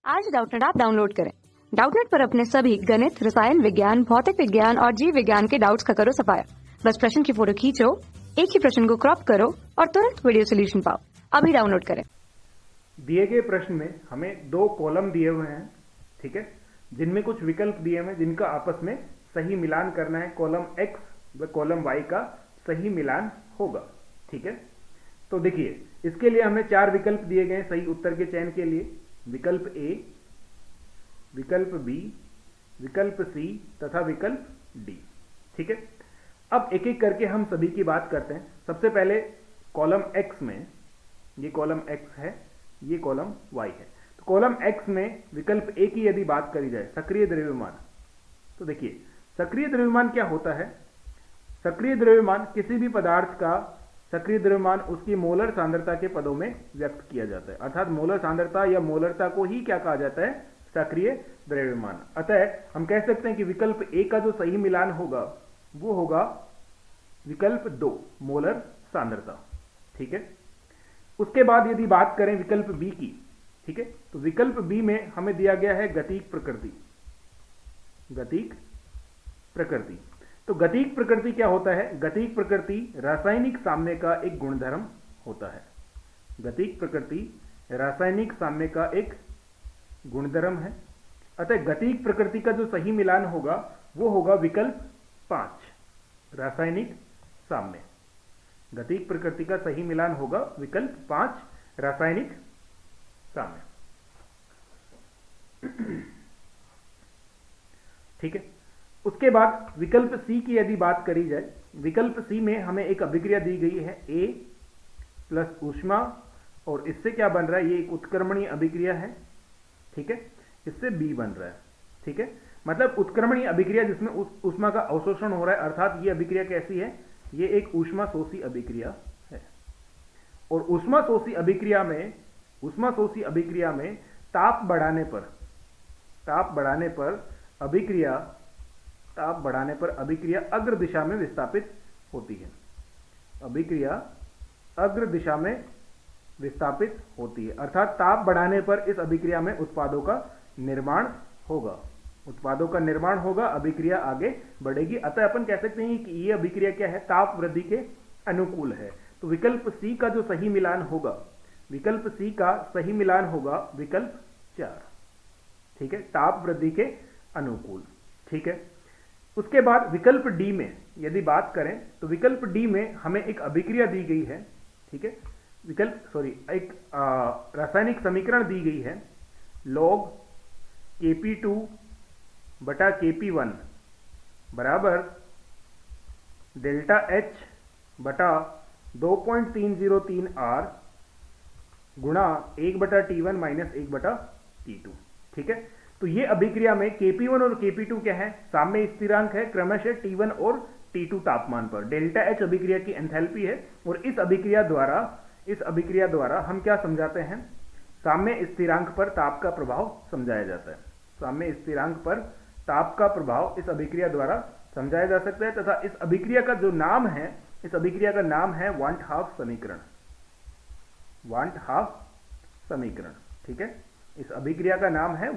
आज Doubtnut app download करें। Doubtnut पर अपने सभी गणित, रसायन विज्ञान, भौतिक विज्ञान और जीव विज्ञान के डाउट्स का करो सफाया। बस प्रश्न की फोटो खींचो, एक ही प्रश्न को क्रॉप करो और तुरंत वीडियो सोल्यूशन पाओ। अभी डाउनलोड करें। दिए गए प्रश्न में हमें दो कॉलम दिए हुए हैं, ठीक है, जिनमें कुछ विकल्प दिए हुए हैं जिनका आपस में सही मिलान करना है। कॉलम x व कॉलम y का सही मिलान होगा, ठीक है। तो देखिए, इसके लिए हमें चार विकल्प दिए गए हैं सही उत्तर के चयन के लिए। विकल्प A, विकल्प B, विकल्प C तथा विकल्प D, ठीक है। अब एक एक करके हम सभी की बात करते हैं। सबसे पहले कॉलम x में, ये कॉलम x है, ये कॉलम y है। तो कॉलम x में विकल्प A की यदि बात करी जाए, सक्रिय द्रव्यमान, तो देखिए सक्रिय द्रव्यमान क्या होता है। सक्रिय द्रव्यमान किसी भी पदार्थ का सक्रिय द्रव्यमान उसकी मोलर सांद्रता के पदों में व्यक्त किया जाता है, अर्थात मोलर सांद्रता या मोलरता को ही क्या कहा जाता है, सक्रिय द्रव्यमान। अतः हम कह सकते हैं कि विकल्प ए का जो सही मिलान होगा वो होगा विकल्प 2, मोलर सांद्रता, ठीक है। उसके बाद यदि बात करें विकल्प बी की, ठीक है, तो विकल्प बी में हमें दिया गया है गतिक प्रकृति। गतिक प्रकृति, तो गतिक प्रकृति क्या होता है। गतिक प्रकृति रासायनिक साम्य का एक गुणधर्म होता है। गतिक प्रकृति रासायनिक साम्य का एक गुणधर्म है। अतः गतिक प्रकृति का जो सही मिलान होगा वो होगा विकल्प 5, रासायनिक साम्य। गतिक प्रकृति का सही मिलान होगा विकल्प 5, रासायनिक साम्य, ठीक है। उसके बाद विकल्प सी की यदि बात करी जाए, विकल्प सी में हमें एक अभिक्रिया दी गई है A प्लस ऊष्मा, और इससे क्या बन रहा है, ये एक उत्क्रमणीय अभिक्रिया है, ठीक है। इससे B बन रहा है, ठीक है। मतलब उत्क्रमणीय अभिक्रिया जिसमें ऊष्मा का अवशोषण हो रहा है, अर्थात ये अभिक्रिया कैसी है, ये एक ऊष्मा शोषी अभिक्रिया है। और ऊष्मा शोषी अभिक्रिया में ताप बढ़ाने पर अभिक्रिया अग्र दिशा में विस्थापित होती है। अभिक्रिया अग्र दिशा में विस्थापित होती है, अर्थात ताप बढ़ाने पर इस अभिक्रिया में उत्पादों का निर्माण होगा, अभिक्रिया आगे बढ़ेगी। अतः अपन कह सकते हैं कि यह अभिक्रिया क्या है, ताप वृद्धि के अनुकूल है। तो विकल्प सी का जो सही मिलान होगा, विकल्प सी का सही मिलान होगा विकल्प 4, ठीक है, ताप वृद्धि के अनुकूल, ठीक है। उसके बाद विकल्प डी में यदि बात करें, तो विकल्प डी में हमें एक अभिक्रिया दी गई है, ठीक है, एक रासायनिक समीकरण दी गई है, log Kp2 बटा Kp1 बराबर डेल्टा H बटा 2.303 R गुणा 1/T1 माइनस 1/T2, ठीक है। तो ये अभिक्रिया में Kp1 और Kp2 क्या है, साम्य स्थिरांक है, क्रमशः T1 और T2 तापमान पर। डेल्टा H अभिक्रिया की एंथैल्पी है, और इस अभिक्रिया द्वारा हम क्या समझाते हैं, साम्य स्थिरांक पर ताप का प्रभाव समझाया जाता है। साम्य स्थिरांक पर ताप का प्रभाव इस अभिक्रिया द्वारा समझाया जा सकता है, तथा इस अभिक्रिया का जो नाम है, इस अभिक्रिया का नाम है वांट हाफ समीकरण। वांट हाफ समीकरण, ठीक है। इस अभिक्रिया का नाम है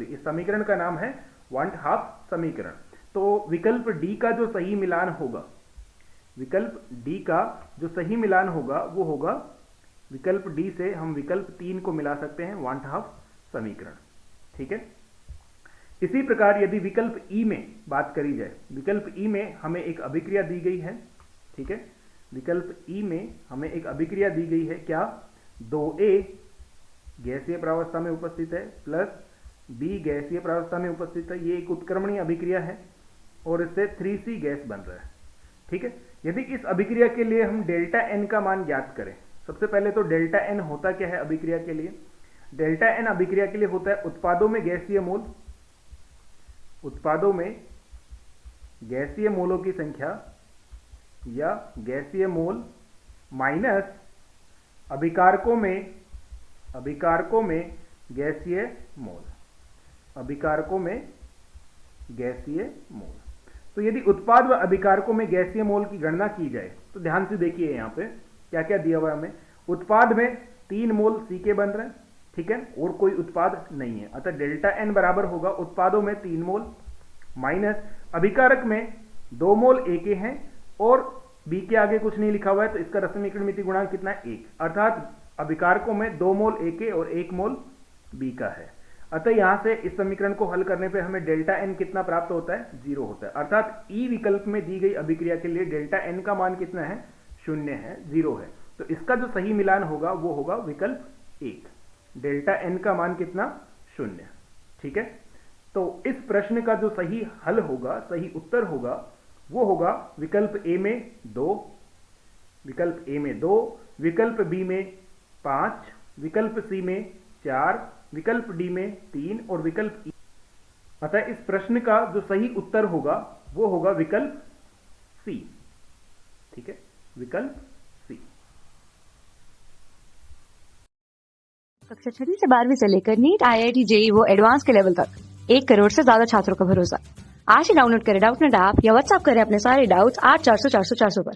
इस समीकरण का नाम है वांट हाफ समीकरण। तो विकल्प डी का जो सही मिलान होगा, विकल्प डी का जो सही मिलान होगा वो होगा विकल्प डी से हम विकल्प 3 को मिला सकते हैं, वांट हाफ समीकरण, ठीक है। इसी प्रकार यदि विकल्प ई में बात करी जाए, विकल्प ई में हमें एक अभिक्रिया दी गई है, ठीक है। विकल्प ई में हमें एक अभिक्रिया दी गई है, क्या, 2A गैसीय प्रावस्था में उपस्थित है प्लस B गैसीय प्रावस्था में उपस्थित है। ये एक उत्क्रमणीय अभिक्रिया है और इससे 3C गैस बन रहा है, ठीक है। यदि इस अभिक्रिया के लिए हम डेल्टा N का मान ज्ञात करें, सबसे पहले तो डेल्टा N होता क्या है अभिक्रिया के लिए। डेल्टा N अभिक्रिया के लिए होता है उत्पादों में गैसीय मोलों की संख्या या गैसीय मोल माइनस अभिकारकों में गैसीय मोल। तो यदि उत्पाद व अभिकारकों में गैसीय मोल की गणना की जाए, तो ध्यान से देखिए यहां पे क्या क्या दिया हुआ है हमें। उत्पाद में 3 मोल सी के बन रहे हैं, ठीक है, और कोई उत्पाद नहीं है। अतः डेल्टा एन बराबर होगा उत्पादों में 3 मोल माइनस अभिकारक में 2 मोल ए के हैं और बी के आगे कुछ नहीं लिखा हुआ है, तो इसका रसायनिक मिति गुणांक कितना है 1, अर्थात अभिकारकों में 2 मोल ए के और 1 मोल बी का है। अतः यहां से इस समीकरण को हल करने पे हमें डेल्टा एन कितना प्राप्त होता है, 0 होता है, अर्थात ई विकल्प में दी गई अभिक्रिया के लिए डेल्टा एन का मान कितना है, 0 है, 0 है। तो इसका जो सही मिलान होगा वो होगा विकल्प 1, डेल्टा एन का मान कितना, 0। ठीक है, तो इस प्रश्न का जो सही हल होगा, सही उत्तर होगा, वो होगा विकल्प ए में 2, विकल्प ए में 2, विकल्प बी में 5, विकल्प सी में 4, विकल्प डी में 3 और विकल्प ई। अतः इस प्रश्न का जो सही उत्तर होगा वो होगा विकल्प सी। ठीक है, विकल्प सी। कक्षा 6 से 12वीं से लेकर नीट, IIT, JEE वो एडवांस के लेवल तक 1 करोड़ से ज्यादा छात्रों का भरोसा। आज ही डाउनलोड करें डाउटनेट ऐप या व्हाट्सएप करें अपने सारे डाउट्स 8400 400 400 पर।